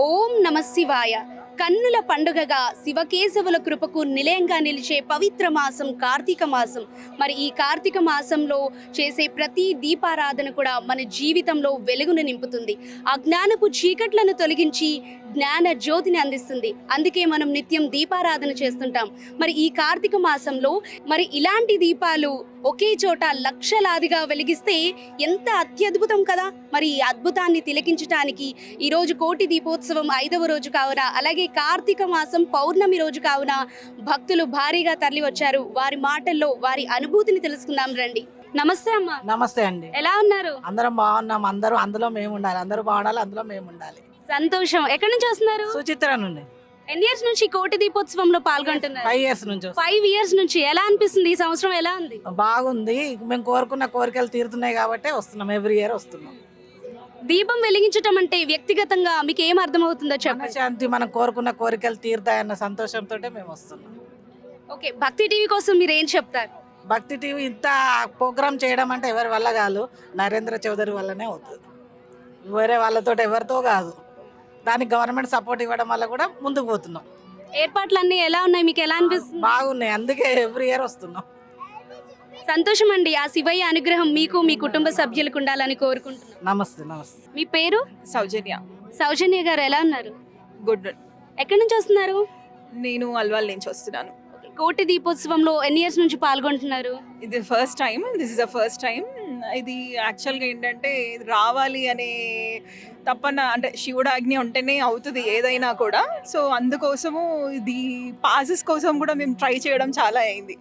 ఓం నమ శివాయ. కన్నుల పండుగగా శివకేశవుల కృపకు నిలయంగా నిలిచే పవిత్ర మాసం కార్తీక మాసం. మరి ఈ కార్తీక మాసంలో చేసే ప్రతి దీపారాధన కూడా మన జీవితంలో వెలుగును నింపుతుంది. అజ్ఞానపు చీకట్లను తొలగించి జ్ఞాన జ్యోతిని అందిస్తుంది. అందుకే మనం నిత్యం దీపారాధన చేస్తుంటాం. మరి ఈ కార్తీక మాసంలో మరి ఇలాంటి దీపాలు ఒకే చోట లక్షలాదిగా వెలిగిస్తే ఎంత అత్యద్భుతం కదా. మరి ఈ అద్భుతాన్ని తిలకించడానికి ఈరోజు కోటి దీపోత్సవం 5వ రోజు కావున, అలాగే కార్తీక మాసం పౌర్ణమి రోజు కావున భక్తులు భారీగా తరలి వచ్చారు. వారి మాటల్లో వారి అనుభూతిని తెలుసుకుందాం రండి. నమస్తే అమ్మా. నమస్తే అండి. ఎలా ఉన్నారు? అందరం బాగున్నాం. అందరూ అందులో మేము ఉండాలి. అందరూ బాగుండాలి, అందులో మేము ఉండాలి. సంతోషం. ఎక్కడి నుంచి వస్తున్నారు? సుచిత్ర నుండి. ఎన్ని ఇయర్స్ నుంచి కోటి దీపోత్సవంలో పాల్గొంటున్నారు? 5 years నుంచి. 5 years నుంచి. ఎలా అనిపిస్తుంది ఈ సంవత్సరం? ఎలా ఉంది? బాగుంది. మేము కోరుకున్న కోరికలు తీరుతున్నాయి కాబట్టి వస్తున్నాం. ఎవ్రీ ఇయర్ వస్తున్నాం. దీపం వెలిగించటం అంటే వ్యక్తిగతంగా మీకు ఏం అర్థమవుతుందో చెప్పండి. శాంతి, మనం కోరుకున్న కోరికలు తీరుతాయన్న సంతోషంతో మేము వస్తున్నాం. ఓకే, భక్తి టీవీ కోసం మీరు ఏం చెప్తారు? భక్తి టీవీ ఇంత ప్రోగ్రామ్ చేయడం అంటే ఎవరి వల్ల కాదు, నరేంద్ర చౌదరి వల్లనే అవుతుంది. వేరే వాళ్ళతో ఎవరితో కాదు. దానికి గవర్నమెంట్ సపోర్ట్ ఇవ్వడం వల్ల కూడా ముందుకు పోతున్నాం. ఏర్పాట్లన్నీ ఎలా ఉన్నాయి? మీకు ఎలా అనిపిస్తుంది? బాగున్నాయి. అందుకే ఎవ్రీ ఇయర్ వస్తున్నాం. సంతోషం అండి. ఆ శివయ్య అనుగ్రహం మీకు మీ కుటుంబ సభ్యులకు ఉండాలని కోరుకుంటున్నాం. నమస్తే. నమస్తే. మీ పేరు? సౌజన్య. సౌజన్య గారు ఎలా ఉన్నారు? గుడ్. ఎక్కడి నుంచి వస్తున్నారు? నేను అల్వాల్ నుంచి వస్తున్నాను. కోటి దీపోత్సవంలో ఎన్ని ఇయర్స్ నుంచి పాల్గొంటున్నారు? ఇది first time. This is the first time. ఇది యాక్చువల్గా ఏంటంటే రావాలి అనే తప్పన, అంటే శివుడు ఆజ్ఞ ఉంటేనే అవుతుంది ఏదైనా కూడా. సో అందుకోసము ఇది పాసెస్ కోసం కూడా మేము ట్రై చేయడం చాలా అయింది.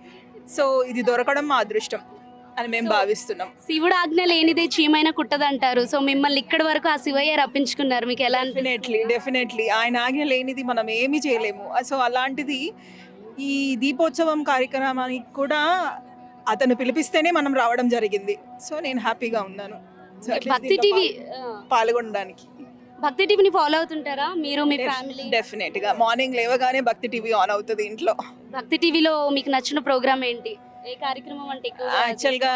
సో ఇది దొరకడం మా అదృష్టం అని మేము భావిస్తున్నాం. శివుడు ఆజ్ఞ లేనిదే చీమైనా కుట్టదంటారు. సో మిమ్మల్ని ఇక్కడి వరకు ఆ శివయ్య రప్పించుకున్నారు. మీకు ఎలా అనిపిస్తుంది? డెఫినెట్లీ ఆయన ఆజ్ఞ లేనిది మనం ఏమీ చేయలేము. సో అలాంటిది ఈ దీపోత్సవం కార్యక్రమానికి కూడా అతను పిలిపిస్తేనే మనం రావడం జరిగింది. సో నేను హ్యాపీగా ఉన్నాను భక్తి టీవీ పాల్గొనడానికి. భక్తి టీవీని ఫాలో అవుతుంటారా మీరు, మీ ఫ్యామిలీ? డెఫినెట్ గా మార్నింగ్ లేవగానే భక్తి టీవీ ఆన్ అవుతుంది ఇంట్లో. భక్తి టీవీలో మీకు నచ్చిన ప్రోగ్రామ్ ఏంటి? ఏ కార్యక్రమం అంటే యాక్చువల్గా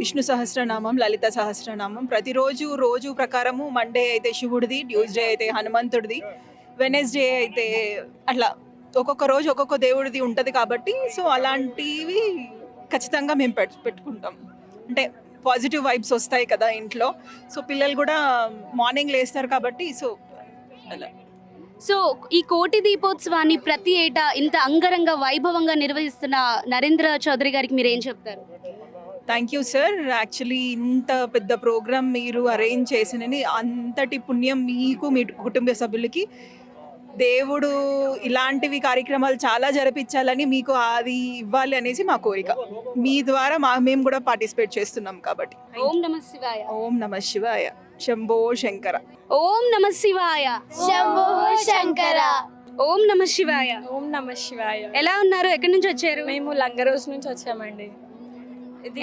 విష్ణు సహస్రనామం, లలిత సహస్రనామం ప్రతిరోజు రోజు ప్రకారము. మండే అయితే శివుడిది, ట్యూస్డే అయితే హనుమంతుడిది, వెనస్డే అయితే అట్లా ఒక్కొక్క రోజు ఒక్కొక్క దేవుడిది ఉంటుంది కాబట్టి సో అలాంటివి ఖచ్చితంగా మేము పెట్టుకుంటాం. అంటే పాజిటివ్ వైబ్స్ వస్తాయి కదా ఇంట్లో. సో పిల్లలు కూడా మార్నింగ్ లేస్తారు కాబట్టి సో అలా. సో ఈ కోటి దీపోత్సవాన్ని ప్రతి ఏటా ఇంత అంగరంగ వైభవంగా నిర్వహిస్తున్న నరేంద్ర చౌదరి గారికి మీరు ఏం చెప్తారు? Thank you sir. యాక్చువల్లీ ఇంత పెద్ద ప్రోగ్రామ్ మీరు అరేంజ్ చేసినని, అంతటి పుణ్యం మీకు, మీ కుటుంబ సభ్యులకి. దేవుడు ఇలాంటివి కార్యక్రమాలు చాలా జరిపించాలని, మీకు అది ఇవ్వాలి అనేసి మా కోరిక. మీ ద్వారా మేము కూడా పార్టిసిపేట్ చేస్తున్నాం కాబట్టి. ఓం నమ శివాయ. ఓం నమ శివాయ. శంభో శంకర. ఓం నమ శివాయ. శంభో శంకర. ఓం నమ శివాయ. ఓం నమ శివాయ. ఎలా ఉన్నారు? ఎక్కడి నుంచి వచ్చారు? మేము లంగరోస్ నుంచి వచ్చామండి.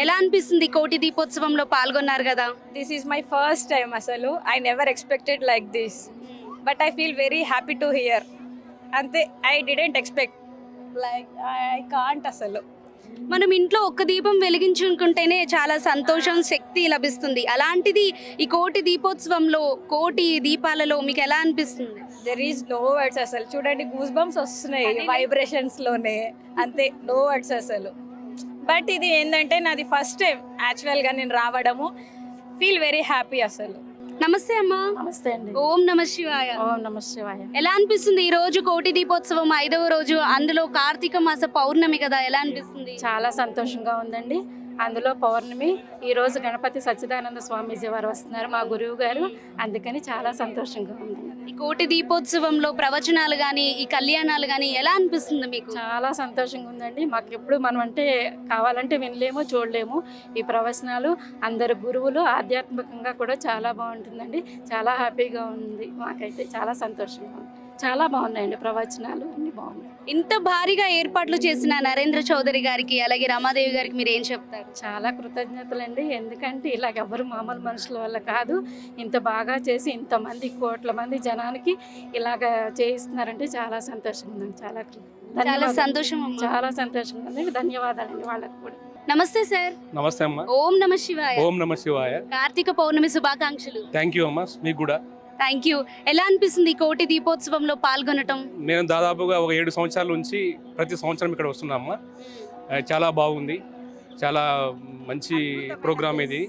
ఎలా అనిపిస్తుంది? కోటి దీపోత్సవంలో పాల్గొన్నారు కదా. This is my first time. అసలు I never expected like this, but I feel very happy to here. అంతే, I didn't expect, like I can't. అసలు మనం ఇంట్లో ఒక్క దీపం వెలిగించుకుంటేనే చాలా సంతోషం, శక్తి లభిస్తుంది. అలాంటిది ఈ కోటి దీపోత్సవంలో కోటి దీపాలలో మీకు ఎలా అనిపిస్తుంది? There is no words. అసలు చూడండి, గూస్ బంప్స్ వస్తున్నాయి వైబ్రేషన్స్లోనే. అంతే, నో వర్డ్స్ అసలు. బట్ ఇది ఏంటంటే నాది ఫస్ట్ టైం యాక్చువల్గా నేను రావడము. ఫీల్ వెరీ హ్యాపీ అసలు. నమస్తే అమ్మా. నమస్తే అండి. ఓం నమ శివాయ. ఓం నమ శివాయ. ఎలా అనిపిస్తుంది ఈ రోజు కోటి దీపోత్సవం 5వ రోజు, అందులో కార్తీక మాస పౌర్ణమి కదా, ఎలా అనిపిస్తుంది? చాలా సంతోషంగా ఉందండి. అందులో పౌర్ణమి. ఈరోజు గణపతి సచ్చిదానంద స్వామీజీ వారు వస్తున్నారు, మా గురువు గారు. అందుకని చాలా సంతోషంగా ఉంది. ఈ కోటి దీపోత్సవంలో ప్రవచనాలు కానీ, ఈ కళ్యాణాలు కానీ ఎలా అనిపిస్తుంది మీకు? చాలా సంతోషంగా ఉందండి. మాకు ఎప్పుడు మనం అంటే కావాలంటే వినలేము, చూడలేము. ఈ ప్రవచనాలు అందరు గురువులు ఆధ్యాత్మికంగా కూడా చాలా బాగుంటుందండి. చాలా హ్యాపీగా ఉంది. మాకైతే చాలా సంతోషంగా ఉంది. చాలా బాగున్నాయండి ప్రవచనాలు, అన్ని బాగున్నాయి. ఇంత భారీగా ఏర్పాట్లు చేసిన నరేంద్ర చౌదరి గారికి, అలాగే రమాదేవి గారికి మీరు ఏం చెప్తారు? చాలా కృతజ్ఞతలండి. ఎందుకంటే ఇలాగ ఎవరు మామూలు మనుషుల వల్ల కాదు. ఇంత బాగా చేసి ఇంతమంది కోట్ల మంది జనానికి ఇలాగ చేయిస్తున్నారంటే చాలా సంతోషంగా ఉంది. చాలా సంతోషం. చాలా సంతోషంగా ఉంది. ధన్యవాదాలండి వాళ్ళకి కూడా. నమస్తే సార్. నమస్తే అమ్మా. ఓం నమ శివాయ. ఓం నమ శివాయ. కార్తీక పౌర్ణమి శుభాకాంక్షలు. థ్యాంక్ యూ అమ్మా, మీకు కూడా. Thank you. ఎలా అనిపిస్తుంది ఈ కోటి దీపోత్సవంలో పాల్గొనటం? నేను దాదాపుగా ఒక 7 సంవత్సరాల నుంచి ప్రతి సంవత్సరం ఇక్కడ వస్తున్నామ్మా. చాలా బాగుంది, చాలా మంచి ప్రోగ్రామ్ ఇది.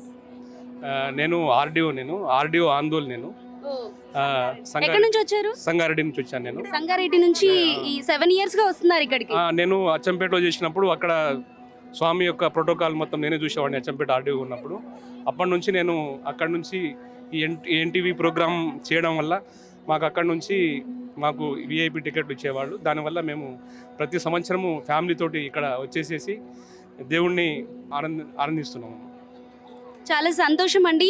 నేను ఆర్డీఓ ఆందోళన. నేను ఎక్కడి నుంచి వచ్చారు? సంగారెడ్డి నుంచి వచ్చాను. నేను సంగారెడ్డి నుంచి ఈ 7 years గా వస్తున్నారు ఇక్కడికి. నేను అచ్చంపేటలో చేసినప్పుడు అక్కడ స్వామి యొక్క ప్రోటోకాల్ మొత్తం నేనే చూసేవాడిని అచ్చంపేట ఆర్డీఓ ఉన్నప్పుడు. అప్పటి నుంచి నేను అక్కడ నుంచి ఈ ఎన్టీవీ ప్రోగ్రామ్ చేయడం వల్ల మాకు అక్కడ నుంచి మాకు విఐపి టికెట్లు ఇచ్చేవాళ్ళు. దానివల్ల మేము ప్రతి సంవత్సరము ఫ్యామిలీతోటి ఇక్కడ వచ్చేసేసి దేవుణ్ణి ఆనందిస్తున్నాము. చాలా సంతోషం అండి.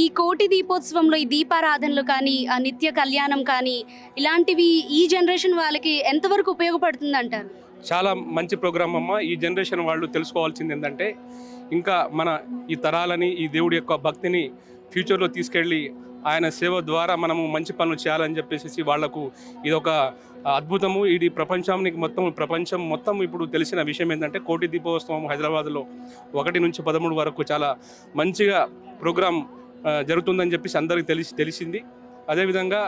ఈ కోటి దీపోత్సవంలో ఈ దీపారాధనలు కానీ, ఆ నిత్య కళ్యాణం కానీ, ఇలాంటివి ఈ జనరేషన్ వాళ్ళకి ఎంతవరకు ఉపయోగపడుతుంది అంటారు? చాలా మంచి ప్రోగ్రామ్ అమ్మ. ఈ జనరేషన్ వాళ్ళు తెలుసుకోవాల్సింది ఏంటంటే, ఇంకా మన ఈ తరాలని, ఈ దేవుడి యొక్క భక్తిని ఫ్యూచర్లో తీసుకెళ్ళి ఆయన సేవ ద్వారా మనము మంచి పనులు చేయాలని చెప్పేసి వాళ్లకు ఇదొక అద్భుతము. ఇది ప్రపంచం మొత్తం ఇప్పుడు తెలిసిన విషయం ఏంటంటే, కోటి దీపోత్సవం హైదరాబాద్లో 1 నుంచి 13 వరకు చాలా మంచిగా ప్రోగ్రాం జరుగుతుందని చెప్పేసి అందరికీ తెలిసింది. అదేవిధంగా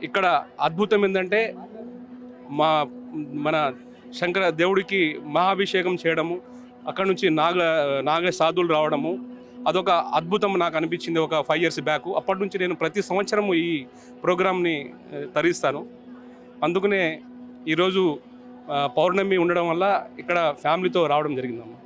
ఇక్కడ అద్భుతం ఏంటంటే, మన శంకర దేవుడికి మహాభిషేకం చేయడము, అక్కడ నుంచి నాగ సాధువులు రావడము, అదొక అద్భుతం నాకు అనిపించింది ఒక 5 years బ్యాక్. అప్పటి నుంచి నేను ప్రతి సంవత్సరము ఈ ప్రోగ్రామ్ని తరిస్తాను. అందుకనే ఈరోజు పౌర్ణమి ఉండడం వల్ల ఇక్కడ ఫ్యామిలీతో రావడం జరిగిందమ్మా.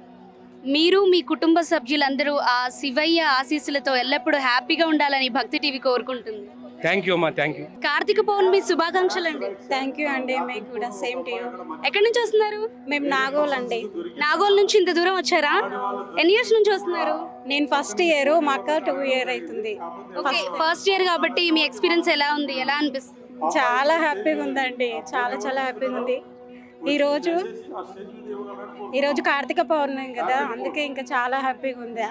మీరు మీ కుటుంబ సభ్యులందరూ ఆ శివయ్య ఆశీస్సులతో ఎల్లప్పుడూ హ్యాపీగా ఉండాలని భక్తి టీవీ కోరుకుంటుంది. థ్యాంక్ యూ అమ్మా, థ్యాంక్ యూ. కార్తీక పౌర్ణమి శుభాకాంక్షలు అండి. థ్యాంక్ యూ అండి, మీకు కూడా సేమ్ టు యూ. ఎక్కడి నుంచి వస్తున్నారు? మేము నాగోల్ అండి. నాగోల్ నుంచి ఇంత దూరం వచ్చారా? ఎన్ని ఇయర్స్ నుంచి వస్తున్నారు? నేను ఫస్ట్ ఇయర్, మా అక్క 2 years అవుతుంది. ఫస్ట్ ఇయర్ కాబట్టి మీ ఎక్స్పీరియన్స్ ఎలా ఉంది? ఎలా అనిపిస్తుంది? చాలా హ్యాపీగా ఉందండి, చాలా హ్యాపీగా ఉంది. ఈరోజు కార్తీక పౌర్ణమి కదా, అందుకే ఇంకా చాలా హ్యాపీగా ఉంది.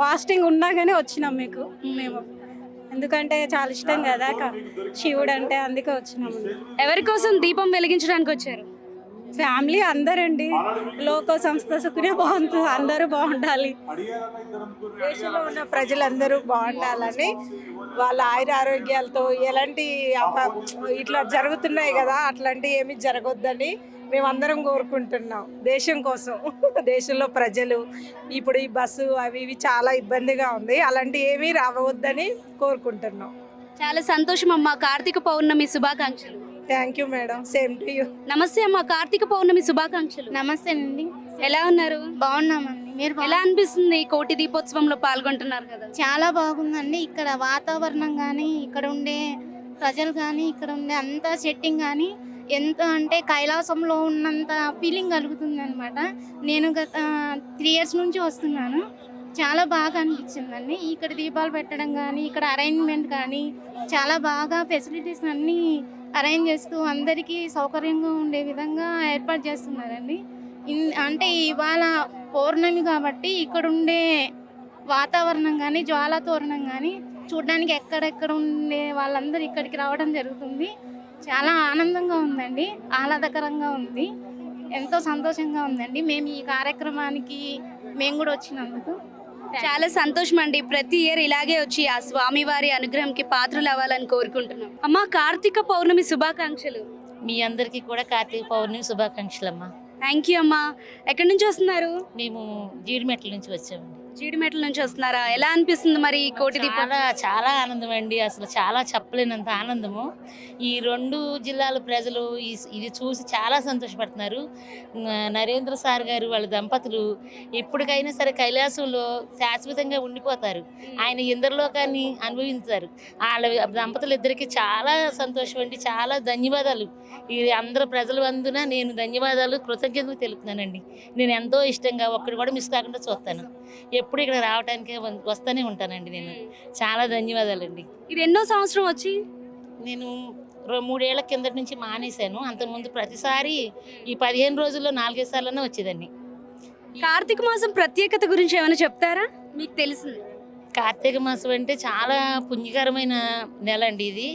ఫాస్టింగ్ ఉండగానే వచ్చినాం మేము, ఎందుకంటే చాలా ఇష్టం కదా శివుడు అంటే, అందుకే వచ్చినాము. ఎవరి కోసం దీపం వెలిగించడానికి వచ్చారు? ఫ్యామిలీ అందరండి. లోక సంస్థ సుఖనే బాగుంటుంది, అందరూ బాగుండాలి. దేశంలో ఉన్న ప్రజలందరూ బాగుండాలని, వాళ్ళ ఆయుర ఆరోగ్యాలతో ఎలాంటి ఇట్లా జరుగుతున్నాయి కదా, అట్లాంటి ఏమి జరగొద్దని మేమందరం కోరుకుంటున్నాం. దేశం కోసం, దేశంలో ప్రజలు ఇప్పుడు ఈ బస్సు అవి ఇవి చాలా ఇబ్బందిగా ఉంది, అలాంటి ఏమీ రావద్దని కోరుకుంటున్నాం. చాలా సంతోషం అమ్మా. కార్తీక పౌర్ణమి శుభాకాంక్షలు. Thank you madam, same to you. నమస్తే అమ్మా, కార్తీక పౌర్ణమి శుభాకాంక్షలు. నమస్తే అండి. ఎలా ఉన్నారు? బాగున్నామండి. మీరు ఎలా అనిపిస్తుంది కోటి దీపోత్సవంలో పాల్గొంటున్నారు కదా? చాలా బాగుందండి. ఇక్కడ వాతావరణం కానీ, ఇక్కడ ఉండే ప్రజలు కానీ, ఇక్కడ ఉండే అంత సెట్టింగ్ కానీ ఎంత అంటే కైలాసంలో ఉన్నంత ఫీలింగ్ కలుగుతుంది అనమాట. నేను గత 3 years నుంచి వస్తున్నాను. చాలా బాగా అనిపించిందండి. ఇక్కడ దీపాలు పెట్టడం కానీ, ఇక్కడ అరేంజ్మెంట్ కానీ చాలా బాగా ఫెసిలిటీస్ అన్నీ అరేంజ్ చేస్తూ అందరికీ సౌకర్యంగా ఉండే విధంగా ఏర్పాటు చేస్తున్నారండి. అంటే ఇవాళ పౌర్ణమి కాబట్టి ఇక్కడ ఉండే వాతావరణం కానీ, జ్వాలా తోరణం కానీ చూడడానికి ఎక్కడెక్కడ ఉండే వాళ్ళందరూ ఇక్కడికి రావడం జరుగుతుంది. చాలా ఆనందంగా ఉందండి, ఆహ్లాదకరంగా ఉంది, ఎంతో సంతోషంగా ఉందండి. మేము ఈ కార్యక్రమానికి మేము కూడా వచ్చినందుకు చాలా సంతోషం అండి. ప్రతి ఇయర్ ఇలాగే వచ్చి ఆ స్వామివారి అనుగ్రహంకి పాత్రలు అవ్వాలని కోరుకుంటున్నాం. అమ్మా, కార్తీక పౌర్ణమి శుభాకాంక్షలు. మీ అందరికీ కూడా కార్తీక పౌర్ణమి శుభాకాంక్షలు అమ్మా. థ్యాంక్ యూ అమ్మా. ఎక్కడి నుంచి వస్తున్నారు? మేము జీడిమెట్ల నుంచి వచ్చామండి. జీడిమెట్ల నుంచి వస్తున్నారా? ఎలా అనిపిస్తుంది మరి కోటి దీపం? చాలా ఆనందం అండి, అసలు చాలా చెప్పలేనంత ఆనందము. ఈ 2 జిల్లాల ప్రజలు ఇది చూసి చాలా సంతోషపడుతున్నారు. నరేంద్ర సార్ గారు వాళ్ళ దంపతులు ఎప్పటికైనా సరే కైలాసంలో శాశ్వతంగా ఉండిపోతారు. ఆయన ఇంద్రలోకాన్ని అనుభవించారు. వాళ్ళ దంపతులు ఇద్దరికి చాలా సంతోషం అండి. చాలా ధన్యవాదాలు. ఈ అందరూ ప్రజల వందున నేను ధన్యవాదాలు, కృతజ్ఞతలు తెలుపుతున్నానండి. నేను ఎంతో ఇష్టంగా ఒక్కడు కూడా మిస్ కాకుండా చూస్తాను. ఎప్పుడు ఇక్కడ రావడానికి వస్తూనే ఉంటానండి. నేను చాలా ధన్యవాదాలండి. ఇది ఎన్నో సంవత్సరం వచ్చి? నేను 3 ఏళ్ల కిందటి నుంచి మానేశాను. అంతకుముందు ప్రతిసారి ఈ 15 రోజుల్లో 4-5 సార్లనే వచ్చేదాన్ని. కార్తీక మాసం ప్రత్యేకత గురించి ఏమైనా చెప్తారా? మీకు తెలిసింది? కార్తీక మాసం అంటే చాలా పుణ్యకరమైన నెల అండి ఇది.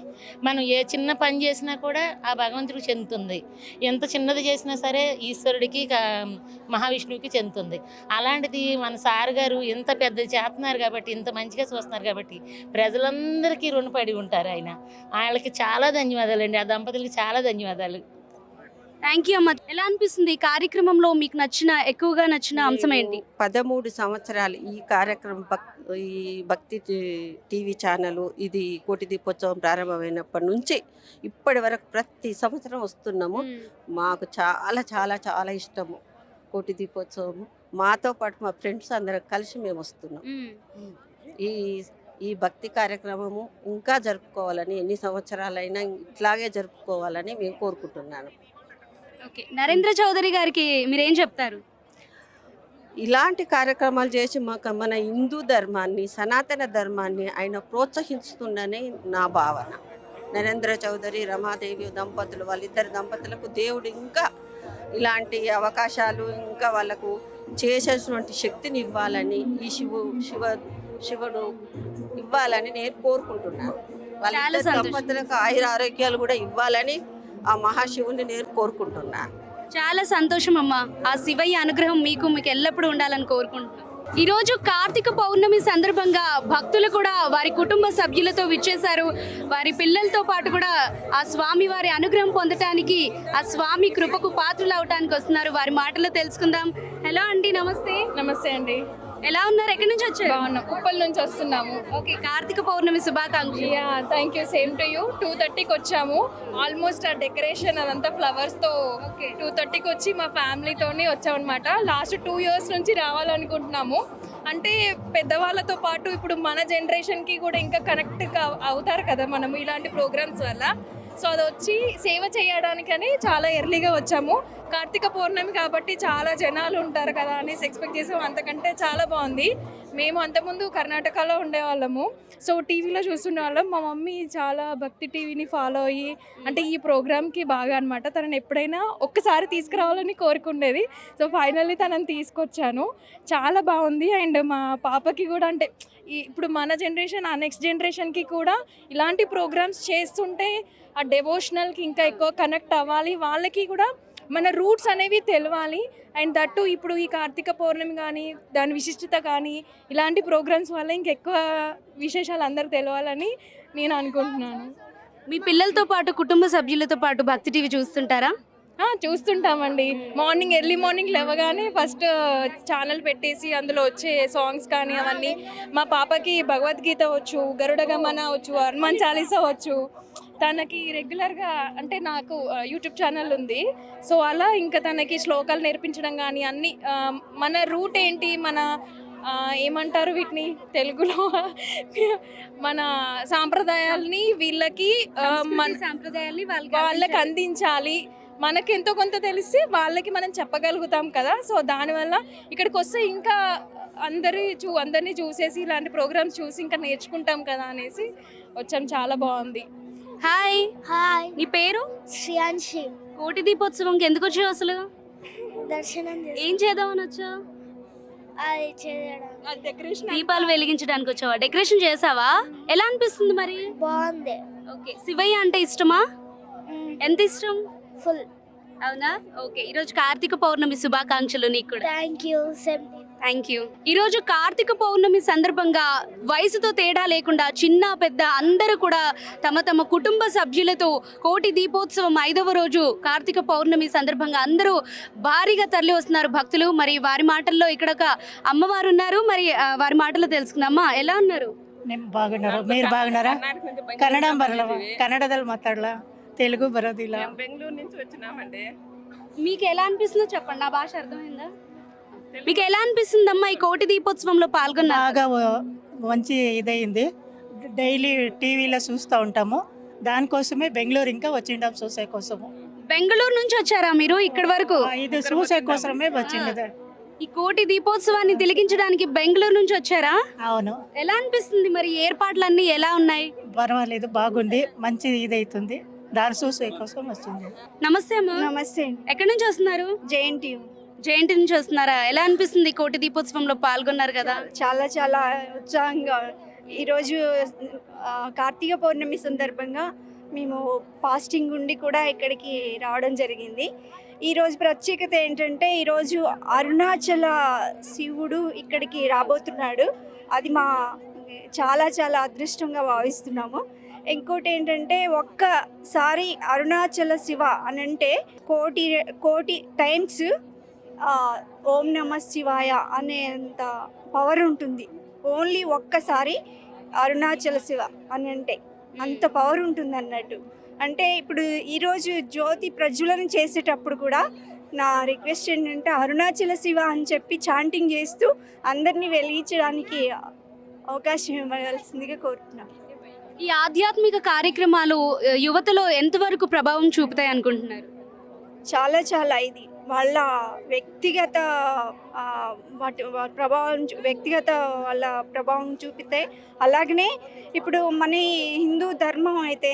మనం ఏ చిన్న పని చేసినా కూడా ఆ భగవంతుడికి చెందుతుంది. ఎంత చిన్నది చేసినా సరే ఈశ్వరుడికి మహావిష్ణువుకి చెందుతుంది. అలాంటిది మన సార్ గారు ఇంత పెద్దది చేస్తున్నారు కాబట్టి, ఇంత మంచిగా చూస్తున్నారు కాబట్టి ప్రజలందరికీ రుణపడి ఉంటారు ఆయన. వాళ్ళకి చాలా ధన్యవాదాలండి, ఆ దంపతులకి చాలా ధన్యవాదాలు. థ్యాంక్ యూ అమ్మ. ఎలా అనిపిస్తుంది ఈ కార్యక్రమంలో మీకు ఎక్కువగా నచ్చిన అంశం ఏంటి? 13 సంవత్సరాలు ఈ కార్యక్రమం ఈ భక్తి టీవీ ఛానల్ ఇది కోటి దీపోత్సవం ప్రారంభమైనప్పటి నుంచి ఇప్పటి వరకు ప్రతి సంవత్సరం వస్తున్నాము. మాకు చాలా చాలా చాలా ఇష్టము కోటి దీపోత్సవం. మాతో పాటు మా ఫ్రెండ్స్ అందరం కలిసి మేము వస్తున్నాం. ఈ ఈ భక్తి కార్యక్రమము ఇంకా జరుపుకోవాలని, ఎన్ని సంవత్సరాలైనా ఇట్లాగే జరుపుకోవాలని మేము కోరుకుంటున్నాను. ఓకే, నరేంద్ర చౌదరి గారికి మీరేం చెప్తారు? ఇలాంటి కార్యక్రమాలు చేసి మన హిందూ ధర్మాన్ని, సనాతన ధర్మాన్ని ఆయన ప్రోత్సహిస్తుందని నా భావన. నరేంద్ర చౌదరి, రమాదేవి దంపతులు, వాళ్ళిద్దరు దంపతులకు దేవుడు ఇంకా ఇలాంటి అవకాశాలు ఇంకా వాళ్ళకు చేసేటువంటి శక్తిని ఇవ్వాలని, ఈ శివుడు ఇవ్వాలని నేను కోరుకుంటున్నాను. వాళ్ళ దంపతులకు ఆయుర ఆరోగ్యాలు కూడా ఇవ్వాలని ఆ మహాశివుని నేను కోరుకుంటున్నాను. చాలా సంతోషం అమ్మ. ఆ శివయ్య అనుగ్రహం మీకు ఎల్లప్పుడూ ఉండాలని కోరుకుంటున్నాను. ఈరోజు కార్తీక పౌర్ణమి సందర్భంగా భక్తులు కూడా వారి కుటుంబ సభ్యులతో విచ్చేశారు. వారి పిల్లలతో పాటు కూడా ఆ స్వామి వారి అనుగ్రహం పొందటానికి, ఆ స్వామి కృపకు పాత్రలు అవటానికి వస్తున్నారు. వారి మాటలో తెలుసుకుందాం. హలో అండి, నమస్తే. నమస్తే అండి. ఎలా ఉన్నారు? ఎక్కడి నుంచి వచ్చారు? బాగున్నాం, ఉప్పల్ నుంచి వస్తున్నాము. ఓకే, కార్తీక పౌర్ణమి శుభాకాంక్షలు. Thank you, same to you. 2:30కి వచ్చాము. ఆల్మోస్ట్ ఆ డెకరేషన్ అదంతా ఫ్లవర్స్తో 2:30కి వచ్చి మా ఫ్యామిలీతోనే వచ్చామన్నమాట. లాస్ట్ 2 years నుంచి రావాలనుకుంటున్నాము. అంటే పెద్దవాళ్ళతో పాటు ఇప్పుడు మన జనరేషన్కి కూడా ఇంకా కనెక్ట్ అవుతారు కదా మనం ఇలాంటి ప్రోగ్రామ్స్ వల్ల. సో అది వచ్చి సేవ చేయడానికని చాలా ఎర్లీగా వచ్చాము. కార్తీక పౌర్ణమి కాబట్టి చాలా జనాలు ఉంటారు కదా అనేసి ఎక్స్పెక్ట్ చేసాము. అంతకంటే చాలా బాగుంది. మేము అంతకుముందు కర్ణాటకలో ఉండేవాళ్ళము. సో టీవీలో చూస్తుండే వాళ్ళం. మా మమ్మీ చాలా భక్తి టీవీని ఫాలో అయ్యి అంటే ఈ ప్రోగ్రామ్కి బాగా అనమాట. తనని ఎప్పుడైనా ఒక్కసారి తీసుకురావాలని కోరుకుండేది. సో ఫైనల్లీ తనని తీసుకొచ్చాను. చాలా బాగుంది. అండ్ మా పాపకి కూడా అంటే ఇప్పుడు మన జనరేషన్ ఆ నెక్స్ట్ జనరేషన్కి కూడా ఇలాంటి ప్రోగ్రామ్స్ చేస్తుంటే ఆ డెవోషనల్కి ఇంకా ఎక్కువ కనెక్ట్ అవ్వాలి. వాళ్ళకి కూడా మన రూట్స్ అనేవి తెలవాలి. అండ్ దట్టు ఇప్పుడు ఈ కార్తీక పౌర్ణమి కానీ దాని విశిష్టత కానీ ఇలాంటి ప్రోగ్రామ్స్ వల్ల ఇంకెక్కువ విశేషాలు అందరూ తెలవాలని నేను అనుకుంటున్నాను. మీ పిల్లలతో పాటు కుటుంబ సభ్యులతో పాటు భక్తి టీవీ చూస్తుంటారా? చూస్తుంటామండి. ఎర్లీ మార్నింగ్ లేవగానే ఫస్ట్ ఛానల్ పెట్టేసి అందులో వచ్చే సాంగ్స్ కానీ అవన్నీ. మా పాపకి భగవద్గీత వచ్చు, గరుడ గమన వచ్చు, హనుమాన్ చాలీసా వచ్చు. తనకి రెగ్యులర్గా అంటే నాకు యూట్యూబ్ ఛానల్ ఉంది. సో అలా ఇంకా తనకి శ్లోకాలు నేర్పించడం కానీ అన్నీ మన రూట్ ఏంటి, మన ఏమంటారు వీటిని తెలుగులో, మన సాంప్రదాయాల్ని వీళ్ళకి సాంప్రదాయాల్ని వాళ్ళకి అందించాలి. మనకి ఎంతో కొంత తెలిసి వాళ్ళకి మనం చెప్పగలుగుతాం కదా. సో దానివల్ల ఇక్కడికి వస్తే ఇంకా అందరినీ చూసేసి ఇలాంటి ప్రోగ్రామ్స్ చూసి ఇంకా నేర్చుకుంటాం కదా అనేసి వచ్చాం. చాలా బాగుంది. హాయ్. హాయ్, నీ పేరు? శ్రియాన్షి. కోటి దీపోత్సవంకి ఎందుకు వచ్చావు అసలు? దర్శనం ఏం చేద్దామని వచ్చావు? అది చేయడం, డెకరేషన్, దీపాలు వెలిగించడానికి వచ్చావా? డెకరేషన్ చేసావా? ఎలా అనిపిస్తుంది మరి? బాగుంది. ఓకే, శివయ్య అంటే ఇష్టమా? ఎంత ఇష్టం? ఫుల్. అవునా? ఓకే, ఈరోజు కార్తీక పౌర్ణమి శుభాకాంక్షలు నీకు కూడా. Thank you. Thank you. ఈరోజు కార్తీక పౌర్ణమి సందర్భంగా వయసుతో తేడా లేకుండా చిన్న పెద్ద అందరూ కూడా తమ తమ కుటుంబ సభ్యులతో కోటి దీపోత్సవం 5వ రోజు కార్తీక పౌర్ణమి సందర్భంగా అందరూ భారీగా తరలి వస్తున్నారు భక్తులు. మరి వారి మాటల్లో ఇక్కడ ఒక అమ్మవారు ఉన్నారు. మరి వారి మాటల్లో తెలుసుకుందామా. ఎలా ఉన్నారు? ಬಾಗುನಾರ మీరు బాగున్నారా? కన్నడ బరల కన్నడದಲ್ಲಿ మాట్లాడలా, తెలుగు బరోదిಲ್ಲ. బెంగళూరు నుంచి వచ్చినామండి. మీకు ఎలా అనిపిస్తుందో చెప్పండి, నా భాష అర్థమైందా? మీకు ఎలా అనిపిస్తుందమ్మా ఈ కోటి దీపోత్సవంలో పాల్గొన్నా? బాగా మంచి ఇదైంది. డైలీ టీవీలో చూస్తూ ఉంటాము. దానికోసమే బెంగళూరు ఇంకా వచ్చిండాం చూసే కోసము. బెంగళూరు నుంచి వచ్చారా మీరు ఇక్కడి వరకు? ఇది చూసే కోసమే వచ్చింది. ఈ కోటి దీపోత్సవాన్ని తిలకించడానికి బెంగళూరు నుంచి వచ్చారా? అవును. ఎలా అనిపిస్తుంది మరి ఏర్పాట్లన్నీ ఎలా ఉన్నాయి? పర్వాలేదు, బాగుంది. మంచి ఇదైతుంది. దాని చూసే కోసం వచ్చింది. నమస్తే అమ్మా. నమస్తే. ఎక్కడి నుంచి వస్తున్నారు? జేఎన్టీయూ. జయంతి నుంచి వస్తున్నారా? ఎలా అనిపిస్తుంది కోటి దీపోత్సవంలో పాల్గొన్నారు కదా? చాలా చాలా ఉత్సాహంగా ఈరోజు కార్తీక పౌర్ణమి సందర్భంగా మేము ఫాస్టింగ్ ఉండి కూడా ఇక్కడికి రావడం జరిగింది. ఈరోజు ప్రత్యేకత ఏంటంటే ఈరోజు అరుణాచల శివుడు ఇక్కడికి రాబోతున్నాడు. అది మా చాలా చాలా అదృష్టంగా భావిస్తున్నాము. ఇంకోటి ఏంటంటే ఒక్కసారి అరుణాచల శివ అని అంటే కోటి టైమ్స్ ఓం నమ శివాయ అనేంత పవర్ ఉంటుంది. ఓన్లీ ఒక్కసారి అరుణాచల శివ అని అంటే అంత పవర్ ఉంటుంది అన్నట్టు. అంటే ఇప్పుడు ఈరోజు జ్యోతి ప్రజ్వలన చేసేటప్పుడు కూడా నా రిక్వెస్ట్ ఏంటంటే అరుణాచల శివ అని చెప్పి చాంటింగ్ చేస్తూ అందరినీ వెలిగించడానికి అవకాశం ఇవ్వాల్సిందిగా కోరుతున్నాను. ఈ ఆధ్యాత్మిక కార్యక్రమాలు యువతలో ఎంతవరకు ప్రభావం చూపుతాయి అనుకుంటున్నారు? చాలా చాలా ఇది వాళ్ళ వ్యక్తిగత వ్యక్తిగత వాళ్ళ ప్రభావం చూపితే, అలాగనే ఇప్పుడు మన హిందూ ధర్మం అయితే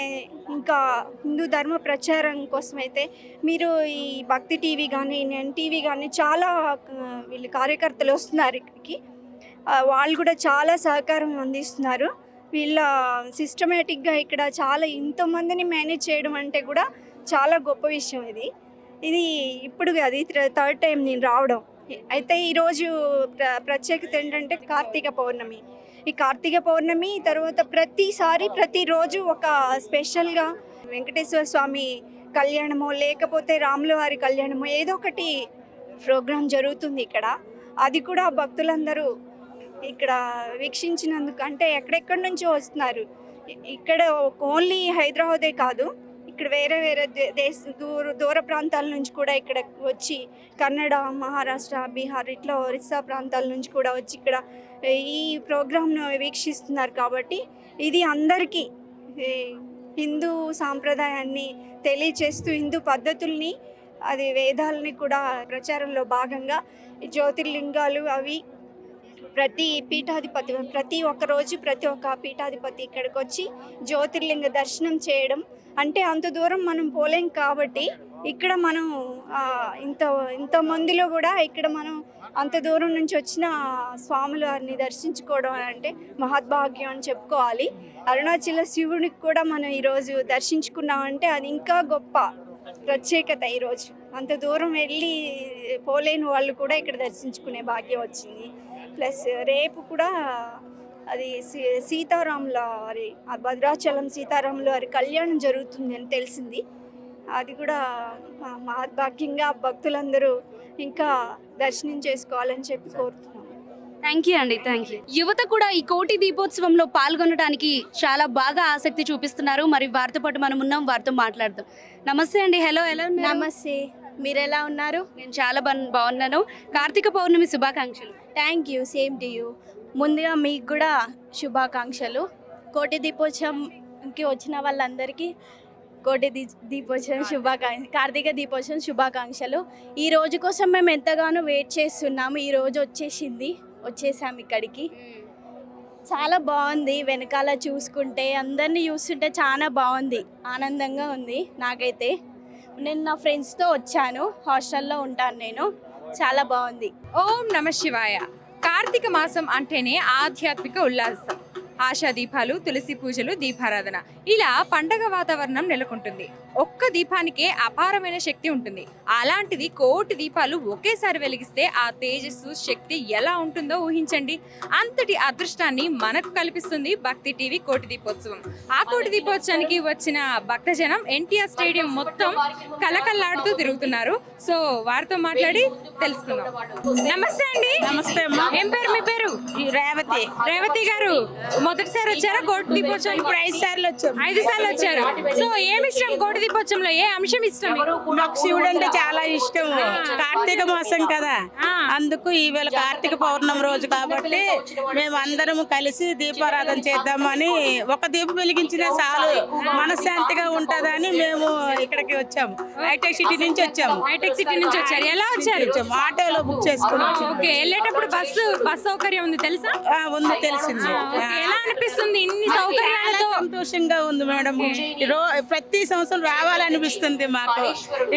ఇంకా హిందూ ధర్మ ప్రచారం కోసం అయితే మీరు ఈ భక్తి టీవీ కానీ ఎన్టీవీ కానీ చాలా వీళ్ళు కార్యకర్తలు వస్తున్నారు ఇక్కడికి. వాళ్ళు కూడా చాలా సహకారం అందిస్తున్నారు. వీళ్ళ సిస్టమేటిక్గా ఇక్కడ చాలా ఇంతమందిని మేనేజ్ చేయడం అంటే కూడా చాలా గొప్ప విషయం. ఇది ఇప్పుడు అది థర్డ్ టైం నేను రావడం. అయితే ఈరోజు ప్రత్యేకత ఏంటంటే కార్తీక పౌర్ణమి. ఈ కార్తీక పౌర్ణమి తర్వాత ప్రతిరోజు ఒక స్పెషల్గా వెంకటేశ్వర స్వామి కళ్యాణమో లేకపోతే రాముల వారి కళ్యాణమో ఏదో ఒకటి ప్రోగ్రాం జరుగుతుంది ఇక్కడ. అది కూడా భక్తులందరూ ఇక్కడ వీక్షించినందుకు అంటే ఎక్కడెక్కడి నుంచో వస్తున్నారు. ఇక్కడ ఓన్లీ హైదరాబాదే కాదు, ఇక్కడ వేరే వేరే దూర ప్రాంతాల నుంచి కూడా ఇక్కడ వచ్చి కన్నడ, మహారాష్ట్ర, బీహార్ ఇట్లా ఒరిస్సా ప్రాంతాల నుంచి కూడా వచ్చి ఇక్కడ ఈ ప్రోగ్రామ్ను వీక్షిస్తున్నారు. కాబట్టి ఇది అందరికీ హిందూ సాంప్రదాయాన్ని తెలియచేస్తూ హిందూ పద్ధతుల్ని అది వేదాలని కూడా ప్రచారంలో భాగంగా జ్యోతిర్లింగాలు అవి ప్రతి పీఠాధిపతి ప్రతి ఒక్క పీఠాధిపతి ఇక్కడికి వచ్చి జ్యోతిర్లింగ దర్శనం చేయడం అంటే అంత దూరం మనం పోలేం కాబట్టి ఇక్కడ మనం ఇంతమందిలో కూడా ఇక్కడ మనం అంత దూరం నుంచి వచ్చిన స్వాముల వారిని దర్శించుకోవడం అంటే మహద్భాగ్యం అని చెప్పుకోవాలి. అరుణాచల శివునికి కూడా మనం ఈరోజు దర్శించుకున్నామంటే అది ఇంకా గొప్ప ప్రత్యేకత. ఈరోజు అంత దూరం వెళ్ళి పోలేని వాళ్ళు కూడా ఇక్కడ దర్శించుకునే భాగ్యం వచ్చింది. ప్లస్ రేపు కూడా అది సీతారాముల వారి భద్రాచలం సీతారాముల వారి కళ్యాణం జరుగుతుంది అని తెలిసింది. అది కూడా మహద్భాగ్యంగా భక్తులందరూ ఇంకా దర్శనం చేసుకోవాలని చెప్పి కోరుతున్నాం. థ్యాంక్ యూ అండి, థ్యాంక్ యూ. యువత కూడా ఈ కోటి దీపోత్సవంలో పాల్గొనడానికి చాలా బాగా ఆసక్తి చూపిస్తున్నారు. మరి వారితో పాటు మనం ఉన్నాం, వారితో మాట్లాడదాం. నమస్తే అండి. హలో, ఎలా ఉన్నారు? నమస్తే, మీరు ఎలా ఉన్నారు? నేను చాలా బాగున్నాను. కార్తీక పౌర్ణమి శుభాకాంక్షలు. Thank you, same to you. ముందుగా మీకు కూడా శుభాకాంక్షలు. కోటి దీపోత్సవంకి వచ్చిన వాళ్ళందరికీ కోటి దీపోత్సవం కార్తీక దీపోత్సవం శుభాకాంక్షలు. ఈ రోజు కోసం మేము ఎంతగానో వెయిట్ చేస్తున్నాము. ఈ రోజు వచ్చేసాము ఇక్కడికి. చాలా బాగుంది. వెనకాల చూసుకుంటే అందరినీ చూస్తుంటే చాలా బాగుంది, ఆనందంగా ఉంది నాకైతే. నేను నా ఫ్రెండ్స్తో వచ్చాను, హాస్టల్లో ఉంటాను నేను. చాలా బాగుంది. ఓం నమ శివాయ. కార్తీక మాసం అంటేనే ఆధ్యాత్మిక ఉల్లాసం, ఆశా దీపాలు, తులసి పూజలు, దీపారాధన, ఇలా పండగ వాతావరణం నెలకొంటుంది. ఒక్క దీపానికే అపారమైన శక్తి ఉంటుంది. అలాంటిది కోటి దీపాలు ఒకేసారి వెలిగిస్తే ఆ తేజస్సు, శక్తి ఎలా ఉంటుందో ఊహించండి. అంతటి అదృష్టాన్ని మనకు కల్పిస్తుంది భక్తి టీవీ కోటి దీపోత్సవం. ఆ కోటి దీపోత్సవానికి వచ్చిన భక్తజనం ఎన్టీఆర్ స్టేడియం మొత్తం కలకల్లాడుతూ తిరుగుతున్నారు. సో వారితో మాట్లాడి తెలుసుకుందాం. నమస్తే అండి. నమస్తే అమ్మా. ఏం పేరు మీ పేరు? రేవతి. రేవతి గారు మొదటిసారి వచ్చారా కోటి దీపోత్సవం? ఇప్పుడు 5 సార్లు వచ్చాం. 5 సార్లు వచ్చారు. సో ఏమి ఇష్టం కోటి దీపోత్సవంలో? ఏ అంశం ఇష్టం? మాకు శివుడు అంటే చాలా ఇష్టం. కార్తీక మాసం కదా, అందుకు ఈవేళ కార్తీక పౌర్ణమి రోజు కాబట్టి మేము అందరం కలిసి దీపారాధన చేద్దామని. ఒక దీపం వెలిగించినా చాలు, మన మనశ్శాంతిగా ఉంటుందని మేము ఇక్కడికి వచ్చాము. హైటెక్ సిటీ నుంచి వచ్చాము. హైటెక్ సిటీ నుంచి వచ్చారు. ఎలా వచ్చారు? ఆటోలో బుక్ చేసుకుని ఓకే, వెళ్ళేటప్పుడు బస్ సౌకర్యం ఉంది తెలుసా? ఉంది, తెలిసింది. ఓకే, ఎలా అనిపిస్తుంది ఇన్ని సౌకర్యాలతో? సంతోషంగా ఉంది మేడం. ప్రతి సంవత్సరం రావాలనిపిస్తుంది మాకు.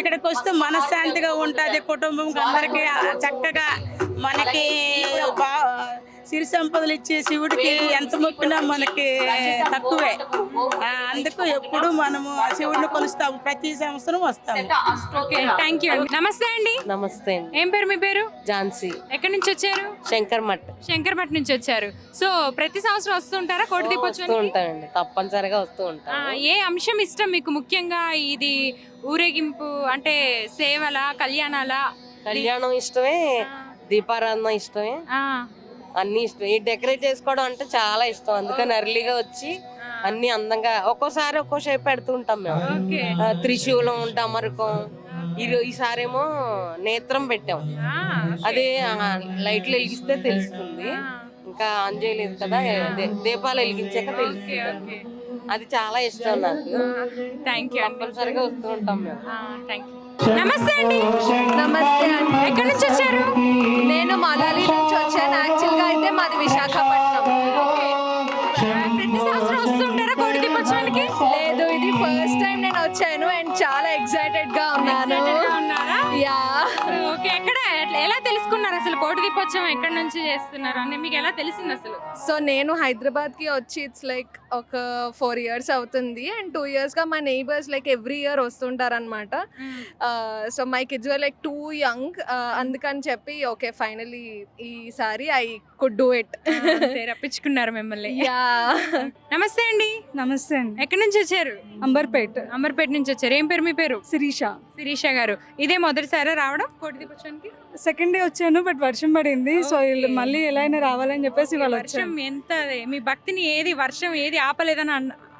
ఇక్కడికి వస్తే మనశ్శాంతిగా ఉంటుంది. కుటుంబం అందరికి చక్కగా మనకి సిరి సంపదలు ఇచ్చే శివుడికి ఎంత మొక్కినా మనకి తక్కువే. అందుకు ఎప్పుడు మనము శివుడిని కొలుస్తాము, ప్రతి సంవత్సరం వస్తాము. Okay, thank you. నమస్తే అండి. నమస్తే అండి. ఏం పేరు మీ పేరు? ఝాన్సీ. ఎక్కడి నుంచి వచ్చారు? శంకర్మఠ్ నుంచి వచ్చారు. సో ప్రతి సంవత్సరం వస్తుంటారా కోటి దీపోత్సవానికి? ఉంటానండి, తప్పనిసరిగా వస్తూ ఉంటాను. ఏ అంశం ఇష్టం మీకు ముఖ్యంగా? ఇది ఊరేగింపు అంటే సేవల, కళ్యాణాల? కళ్యాణం ఇష్టమే, దీపారాధన ఇష్టమే, అన్ని ఇష్టం. ఈ డెకరేట్ చేసుకోవడం అంటే చాలా ఇష్టం. అందుకని ఎర్లీగా వచ్చి అన్ని అందంగా ఒక్కోసారి ఒక్కో షేప్ పెడుతూ ఉంటాం మేము. త్రిశూలం, డమరుకం. ఈసారేమో నేత్రం పెట్టాం. అదే లైట్లు వెలిగిస్తే తెలుస్తుంది. ఇంకా ఆన్ చేయలేదు కదా, దీపాలు వెలిగించాక తెలుస్తుంది. అది చాలా ఇష్టం నాకు. Thank you. తప్పనిసరిగా వస్తూ ఉంటాం మేము. Thank you. నమస్తే అండి. నమస్తే అండి. ఎక్కడి నుంచి వచ్చారు? నేను మనాలి నుంచి వచ్చాను. యాక్చువల్గా అయితే మాది విశాఖపట్నం. ప్రతి సంవత్సరం వస్తుంటారా కోటి దీపోత్సవానికి? లేదు, ఇది ఫస్ట్ టైం నేను వచ్చాను అండ్ చాలా ఎక్సైటెడ్ గా ఉన్నాను. యా. ఓకే, ఎక్కడ ఎలా తెలుసుకున్నారు అసలు కోటి దీపోత్సవం ఎక్కడి నుంచి చేస్తున్నారు అని మీకు ఎలా తెలిసింది అసలు? సో నేను హైదరాబాద్కి వచ్చి ఇట్స్ లైక్ ఒక 4 years అవుతుంది అండ్ 2 yearsగా మా నైబర్స్ లైక్ ఎవ్రీ ఇయర్ వస్తుంటారనమాట. So my kids were like too young, అందుకని చెప్పి ఓకే ఫైనలీ ఈసారి ఐ కుడ్ డూ ఇట్. రప్పించుకున్నారు మిమ్మల్ని. యా. నమస్తే అండి. నమస్తే అండి. ఎక్కడి నుంచి వచ్చారు? అంబర్పేట నుంచి వచ్చారు. ఏం పేరు మీ పేరు? శిరీష గారు. ఇదే మొదటిసారి రావడం కోటి దీపోత్సవానికి? సెకండ్ డే వచ్చాను, బట్ వర్షం పడింది. సో మళ్ళీ ఎలా అయినా రావాలని చెప్పేసి వాళ్ళు వర్షం ఎంత మీ భక్తిని వర్షం ఏది ఆపలేదని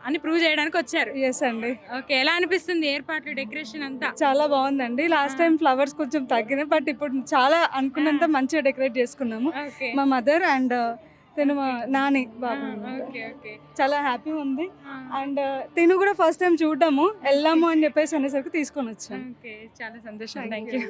అని ప్రూవ్ చేయడానికి వచ్చారు. ఎస్ అండి. ఓకే, ఎలా అనిపిస్తుంది ఏర్పాట్లు, డెకరేషన్ అంతా? చాలా బాగుందండి. లాస్ట్ టైం ఫ్లవర్స్ కొంచెం తగ్గినాయి, బట్ ఇప్పుడు చాలా అనుకున్నంత మంచిగా డెకరేట్ చేసుకున్నాము. మా మదర్ అండ్ తిను మా నాని బాబు. చాలా హ్యాపీ ఉంది. అండ్ తిను కూడా ఫస్ట్ టైం చూడటము, వెళ్దాము అని చెప్పేసి అనేసరికి తీసుకొని వచ్చాను. చాలా సంతోషం. Thank you.